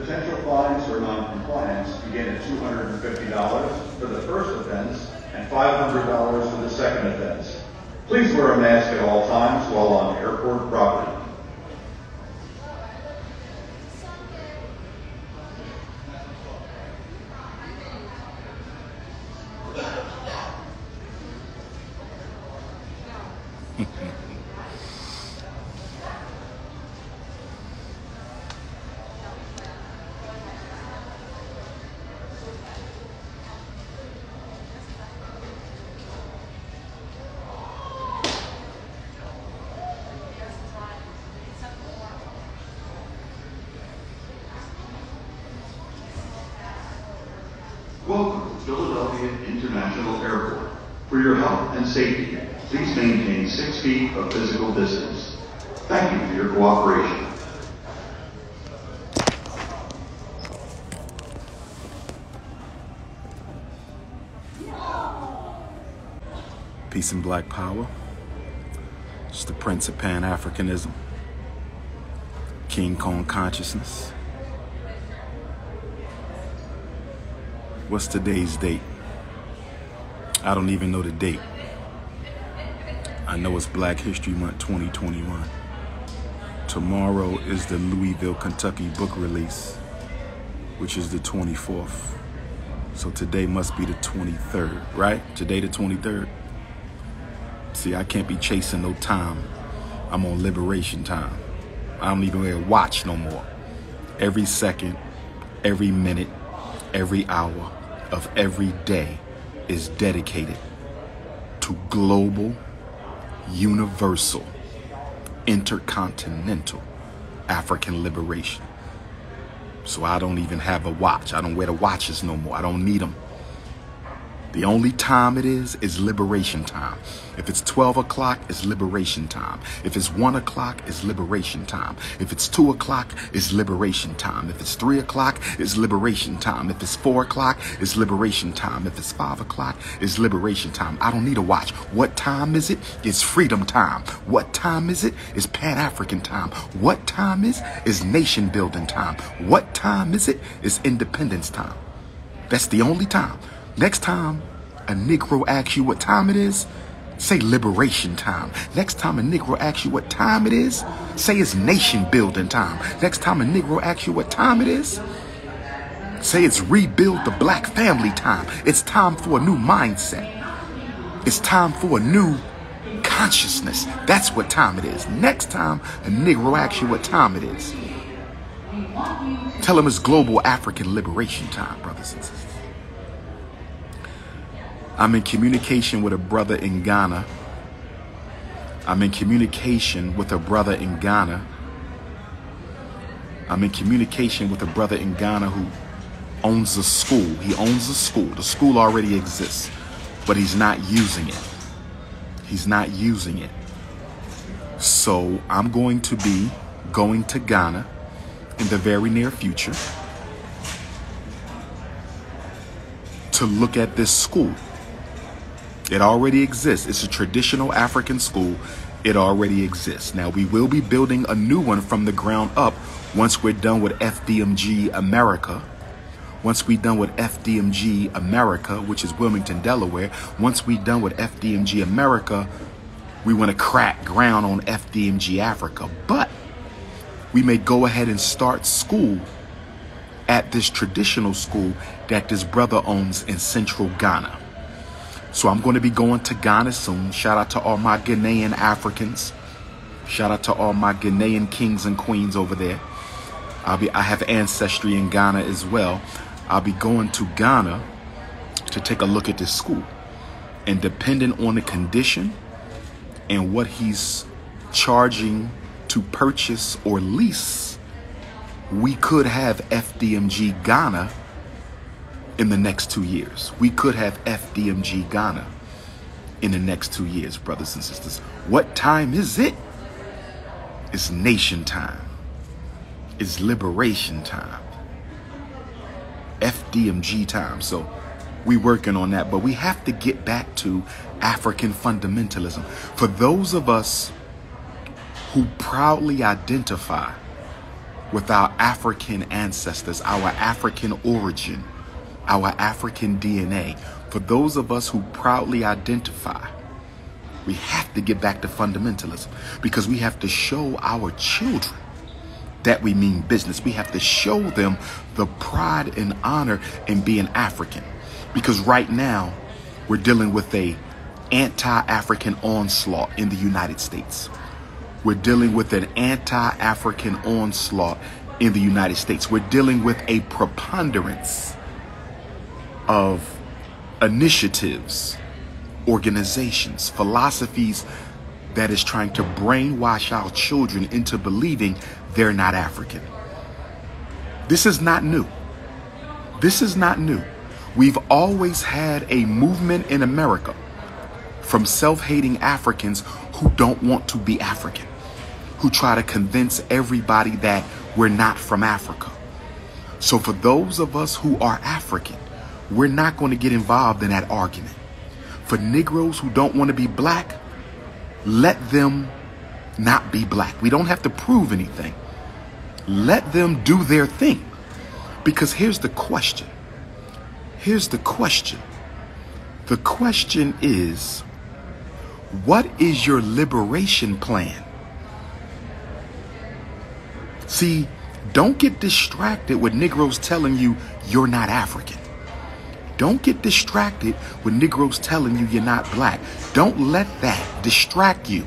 Potential fines for non-compliance begin at $250 for the first offense and $500 for the second offense. Please wear a mask at all times while on airport property. Welcome to Philadelphia International Airport. For your health and safety, please maintain 6 feet of physical distance. Thank you for your cooperation. Peace and Black Power. It's the Prince of Pan-Africanism. King Kong Consciousness. What's today's date? I don't even know the date. I know it's Black History Month 2021. Tomorrow is the Louisville, Kentucky book release, which is the 24th. So today must be the 23rd, right? Today the 23rd. See, I can't be chasing no time. I'm on liberation time. I don't even wear a watch no more. Every second, every minute, every hour of every day is dedicated to global, universal, intercontinental African liberation. So I don't even have a watch. I don't wear the watches no more. I don't need them. The only time it is liberation time. If it's 12 o'clock, it's liberation time. If it's 1 o'clock, it's liberation time. If it's 2 o'clock, it's liberation time. If it's 3 o'clock, it's liberation time. If it's 4 o'clock, it's liberation time. If it's 5 o'clock, it's liberation time. I don't need a watch. What time is it? It's freedom time. What time is it? It's Pan-African time. What time is nation building time. What time is it? It's independence time. That's the only time. Next time a Negro asks you what time it is, say liberation time. Next time a Negro asks you what time it is, say it's nation building time. Next time a Negro asks you what time it is, say it's rebuild the black family time. It's time for a new mindset. It's time for a new consciousness. That's what time it is. Next time a Negro asks you what time it is, tell him it's global African liberation time, brothers and sisters. I'm in communication with a brother in Ghana. I'm in communication with a brother in Ghana. I'm in communication with a brother in Ghana who owns a school. He owns a school. The school already exists, but he's not using it. He's not using it. So I'm going to be going to Ghana in the very near future to look at this school. It already exists. It's a traditional African school. It already exists. Now, we will be building a new one from the ground up once we're done with FDMG America. Once we're done with FDMG America, which is Wilmington, Delaware, once we're done with FDMG America, we want to crack ground on FDMG Africa. But we may go ahead and start school at this traditional school that this brother owns in central Ghana. So I'm going to be going to Ghana soon. Shout out to all my Ghanaian Africans. Shout out to all my Ghanaian kings and queens over there. I have ancestry in Ghana as well. I'll be going to Ghana to take a look at this school. And depending on the condition and what he's charging to purchase or lease, we could have FDMG Ghana in the next 2 years. We could have FDMG Ghana in the next 2 years, brothers and sisters. What time is it? It's nation time. It's liberation time. FDMG time. So we working on that, but we have to get back to African fundamentalism. For those of us who proudly identify with our African ancestors, our African origin, our African DNA. For those of us who proudly identify, we have to get back to fundamentalism, because we have to show our children that we mean business. We have to show them the pride and honor in being African, because right now we're dealing with a anti-African onslaught in the United States. We're dealing with an anti-African onslaught in the United States. We're dealing with a preponderance of initiatives, organizations, philosophies that is trying to brainwash our children into believing they're not African. This is not new. This is not new. We've always had a movement in America from self-hating Africans who don't want to be African, who try to convince everybody that we're not from Africa. So for those of us who are African, we're not going to get involved in that argument. For Negroes who don't want to be black, let them not be black. We don't have to prove anything. Let them do their thing. Because here's the question. Here's the question. The question is, what is your liberation plan? See, don't get distracted with Negroes telling you you're not African. Don't get distracted with Negroes telling you you're not black. Don't let that distract you.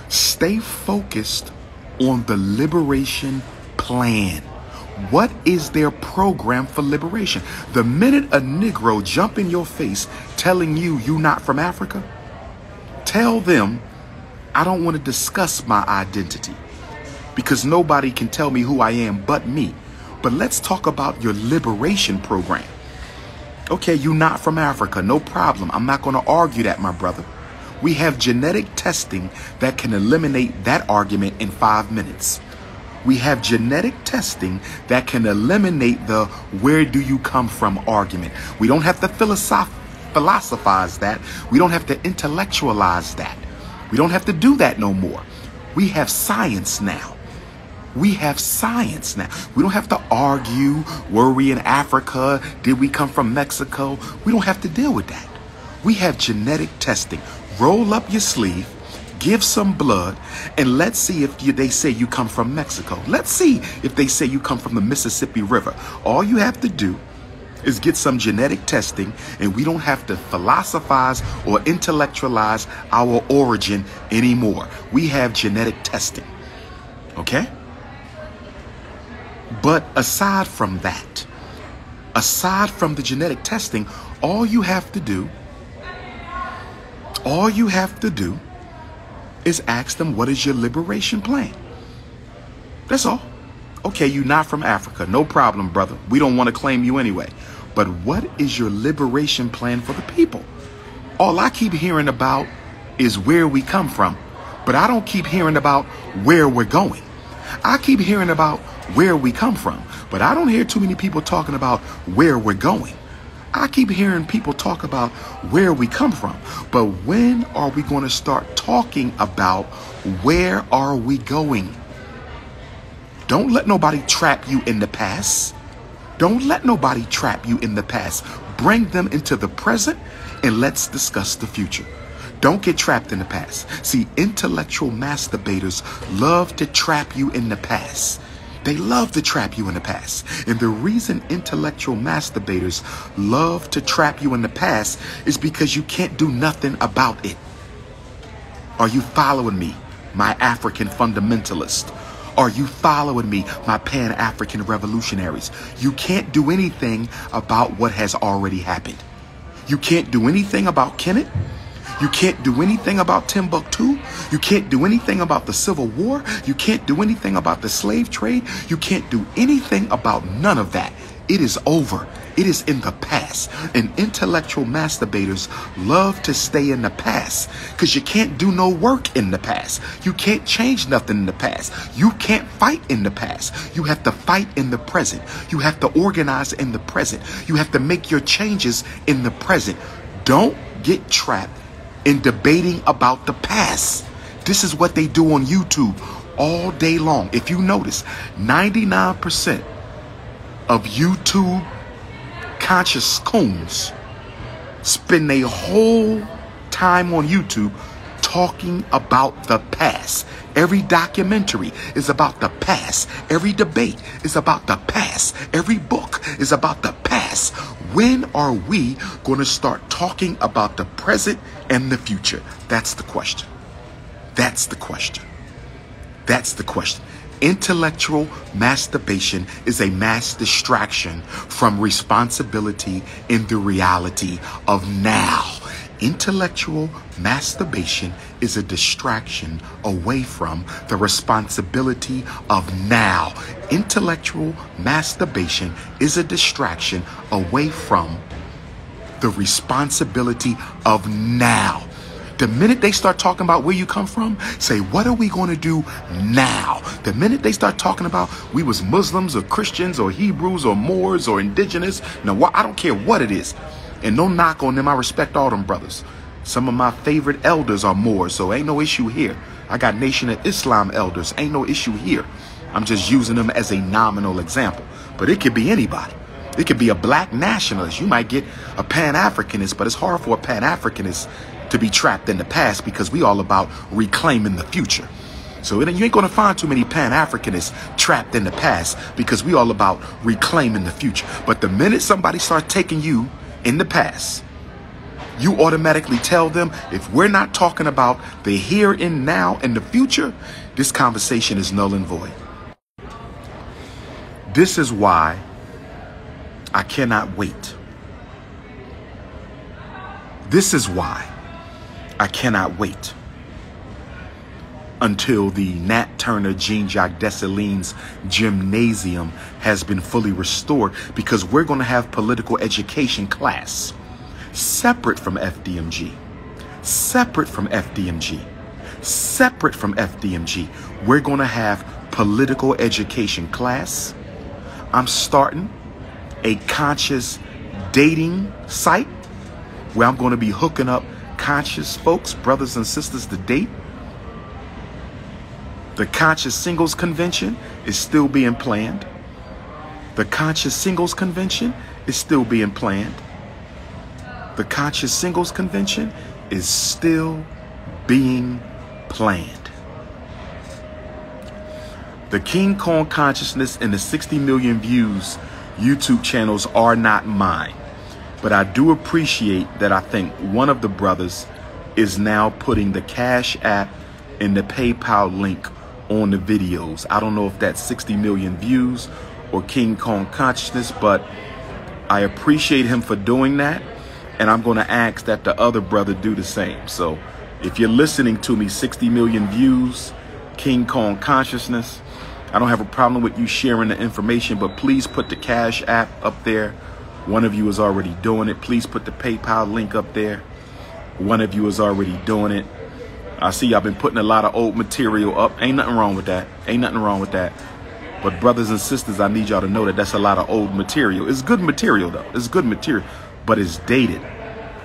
Stay focused on the liberation plan. What is their program for liberation? The minute a Negro jump in your face telling you you're not from Africa, tell them, I don't want to discuss my identity because nobody can tell me who I am but me. But let's talk about your liberation program. Okay, you're not from Africa, no problem. I'm not going to argue that, my brother. We have genetic testing that can eliminate that argument in 5 minutes. We have genetic testing that can eliminate the where do you come from argument. We don't have to philosophize that. We don't have to intellectualize that. We don't have to do that no more. We have science now. We have science now. We don't have to argue, were we in Africa? Did we come from Mexico? We don't have to deal with that. We have genetic testing. Roll up your sleeve, give some blood, and let's see if they say you come from Mexico. Let's see if they say you come from the Mississippi River. All you have to do is get some genetic testing, and we don't have to philosophize or intellectualize our origin anymore. We have genetic testing. Okay? But aside from that, aside from the genetic testing, all you have to do is ask them, what is your liberation plan? That's all. Okay, you're not from Africa. No problem, brother. We don't want to claim you anyway. But what is your liberation plan for the people? All I keep hearing about is where we come from, but I don't keep hearing about where we're going. I keep hearing about where we come from, but I don't hear too many people talking about where we're going. I keep hearing people talk about where we come from, but when are we going to start talking about where are we going? Don't let nobody trap you in the past. Don't let nobody trap you in the past. Bring them into the present and let's discuss the future. Don't get trapped in the past. See, intellectual masturbators love to trap you in the past. They love to trap you in the past. And the reason intellectual masturbators love to trap you in the past is because you can't do nothing about it. Are you following me, my African fundamentalist? Are you following me, my Pan-African revolutionaries? You can't do anything about what has already happened. You can't do anything about Kemet. You can't do anything about Timbuktu. You can't do anything about the Civil War. You can't do anything about the slave trade. You can't do anything about none of that. It is over. It is in the past. And intellectual masturbators love to stay in the past because you can't do no work in the past. You can't change nothing in the past. You can't fight in the past. You have to fight in the present. You have to organize in the present. You have to make your changes in the present. Don't get trapped in debating about the past. This is what they do on YouTube. all day long. If you notice, 99% of YouTube conscious coons spend their whole time on YouTube talking about the past. Every documentary is about the past. Every debate is about the past. Every book is about the past. When are we going to start talking about the present and the future? That's the question. That's the question. That's the question. Intellectual masturbation is a mass distraction from responsibility in the reality of now. Intellectual masturbation is a distraction away from the responsibility of now. Intellectual masturbation is a distraction away from the responsibility of now. The minute they start talking about where you come from, say, what are we going to do now? The minute they start talking about we was Muslims or Christians or Hebrews or Moors or indigenous, no, I don't care what it is. And no knock on them. I respect all them brothers. Some of my favorite elders are Moors, so ain't no issue here. I got Nation of Islam elders. Ain't no issue here. I'm just using them as a nominal example. But it could be anybody. It could be a black nationalist. You might get a Pan-Africanist, but it's hard for a Pan-Africanist to be trapped in the past because we all about reclaiming the future. So you ain't going to find too many Pan-Africanists trapped in the past because we all about reclaiming the future. But the minute somebody starts taking you in the past, you automatically tell them, if we're not talking about the here and now and the future, this conversation is null and void. This is why I cannot wait. This is why I cannot wait until the Nat Turner Jean-Jacques Dessalines gymnasium has been fully restored, because we're going to have political education class separate from FDMG, separate from FDMG, separate from FDMG. We're going to have political education class. I'm starting a conscious dating site where I'm going to be hooking up conscious folks, brothers and sisters, to date. The conscious singles convention is still being planned. The conscious singles convention is still being planned. The conscious singles convention is still being planned. The King Kong Consciousness and the 60 million views YouTube channels are not mine. But I do appreciate that I think one of the brothers is now putting the Cash App and the PayPal link on the videos. I don't know if that's 60 million views or King Kong Consciousness, but I appreciate him for doing that. And I'm going to ask that the other brother do the same. So if you're listening to me, 60 million views, King Kong Consciousness, I don't have a problem with you sharing the information, but please put the Cash App up there. One of you is already doing it. Please put the PayPal link up there. One of you is already doing it. I see y'all been putting a lot of old material up. Ain't nothing wrong with that. Ain't nothing wrong with that. But brothers and sisters, I need y'all to know that that's a lot of old material. It's good material, though. It's good material, but it's dated.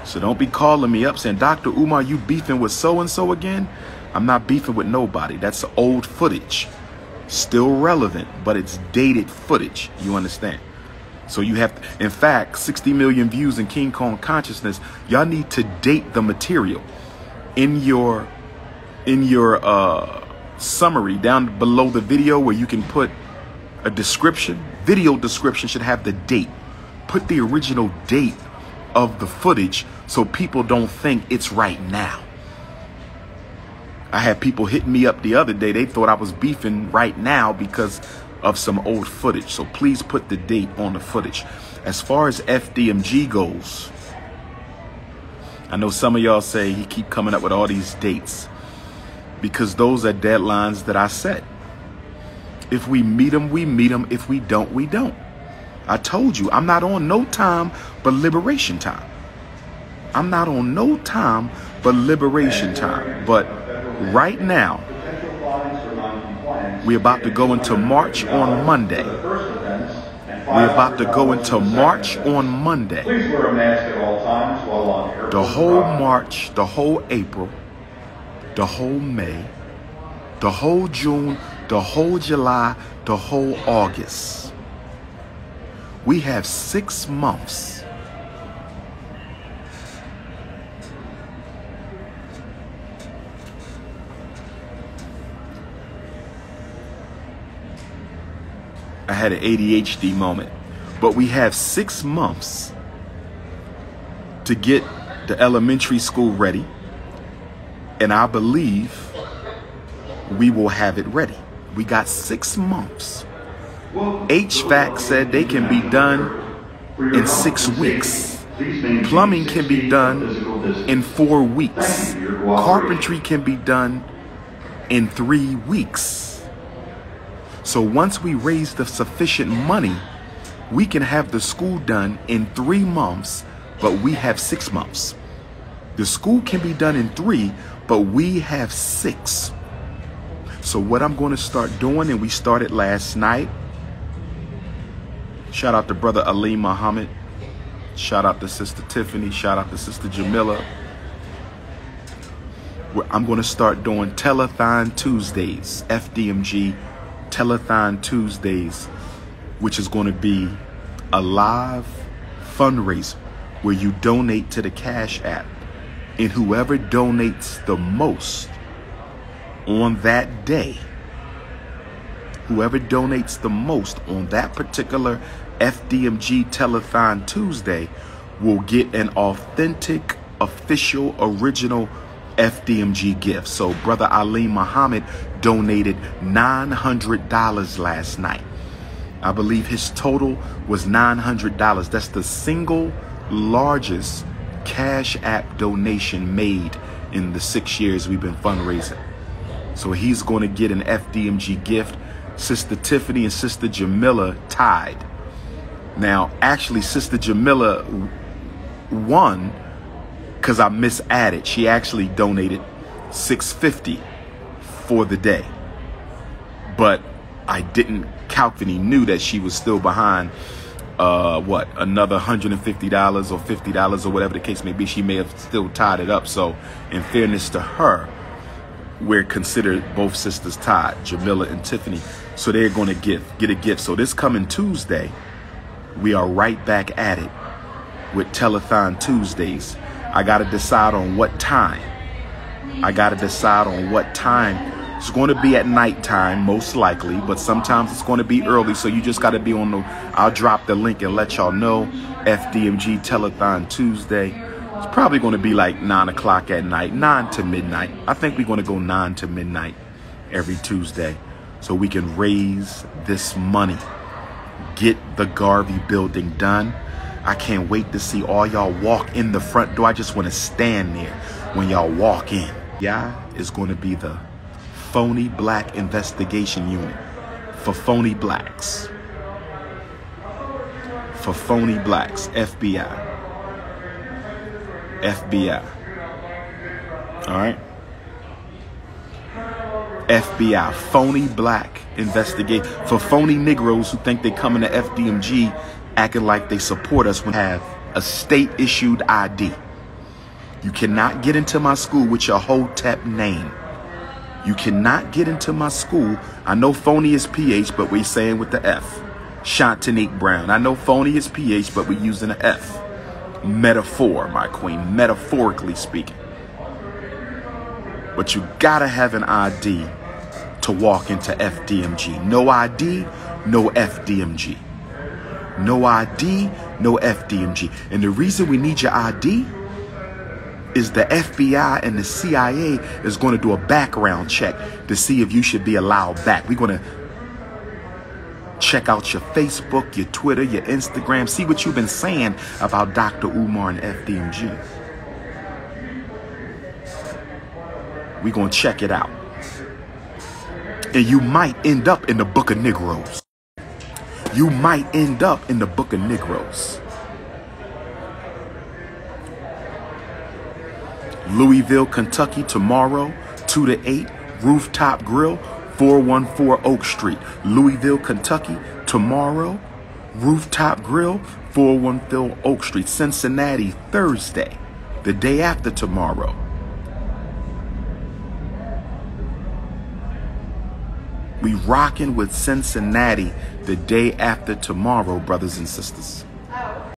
So don't be calling me up saying, Dr. Umar, you beefing with so-and-so again? I'm not beefing with nobody. That's old footage. Still relevant, but it's dated footage. You understand? So you have to, in fact, 60 million views in King Kong Consciousness. Y'all need to date the material in your summary down below the video, where you can put a description. Video description should have the date. Put the original date of the footage so people don't think it's right now. I had people hitting me up the other day. They thought I was beefing right now because of some old footage. So please put the date on the footage. As far as FDMG goes, I know some of y'all say he keep coming up with all these dates, because those are deadlines that I set. If we meet them, we meet them. If we don't, we don't. I told you, I'm not on no time but liberation time. I'm not on no time but liberation time. But right now, we're about to go into March on Monday. We're about to go into March on Monday. Please wear a mask at all times while on air. The whole March, the whole April, the whole May, the whole June, the whole July, the whole August. We have 6 months. I had an ADHD moment, but we have 6 months to get the elementary school ready, and I believe we will have it ready. We got 6 months. HVAC said they can be done in 6 weeks. Plumbing can be done in 4 weeks. Carpentry can be done in 3 weeks. So once we raise the sufficient money, we can have the school done in 3 months, but we have 6 months. The school can be done in 3, but we have 6. So what I'm going to start doing, and we started last night. Shout out to Brother Ali Muhammad. Shout out to Sister Tiffany. Shout out to Sister Jamila. I'm going to start doing Telethon Tuesdays, FDMG Telethon Tuesdays, which is going to be a live fundraiser where you donate to the Cash App, and whoever donates the most on that day, whoever donates the most on that particular FDMG Telethon Tuesday will get an authentic, official, original FDMG gift. So Brother Ali Muhammad donated $900 last night. I believe his total was $900. That's the single largest Cash App donation made in the 6 years we've been fundraising. So he's going to get an FDMG gift. Sister Tiffany and Sister Jamila tied. Now, actually, Sister Jamila won because I misadded. She actually donated $650 for the day, but I didn't calculate. Knew that she was still behind another $150 or $50 or whatever the case may be. She may have still tied it up. So in fairness to her, we're considered both sisters tied, Jamila and Tiffany. So they're going to get a gift. So this coming Tuesday, we are right back at it with Telethon Tuesdays. I got to decide on what time. It's going to be at nighttime, most likely, but sometimes it's going to be early. So you just got to be on the, I'll drop the link and let y'all know. FDMG Telethon Tuesday. It's probably going to be like 9 o'clock at night, 9 to midnight. I think we're going to go 9 to midnight every Tuesday so we can raise this money, get the Garvey building done. I can't wait to see all y'all walk in the front door. I just want to stand there when y'all walk in. Yeah, it's going to be the Phony Black Investigation Unit for phony blacks. For phony blacks, FBI. FBI. All right. FBI, phony black investigate for phony Negroes who think they come into FDMG acting like they support us when they have a state issued ID. You cannot get into my school with your Hotep name. You cannot get into my school. I know phony is PH, but we're saying with the F. Shantanique Brown. I know phony is PH, but we're using an F. Metaphor, my queen, metaphorically speaking. But you gotta have an ID to walk into FDMG. No ID, no FDMG. No ID, no FDMG. And the reason we need your ID is the FBI and the CIA is going to do a background check to see if you should be allowed back. We're going to check out your Facebook, your Twitter, your Instagram, see what you've been saying about Dr. Umar and FDMG. We're going to check it out. And you might end up in the Book of Negroes. You might end up in the Book of Negroes. Louisville, Kentucky, tomorrow, 2 to 8, Rooftop Grill, 414 Oak Street. Louisville, Kentucky, tomorrow, Rooftop Grill, 414 Oak Street. Cincinnati, Thursday, the day after tomorrow. We rocking with Cincinnati the day after tomorrow, brothers and sisters.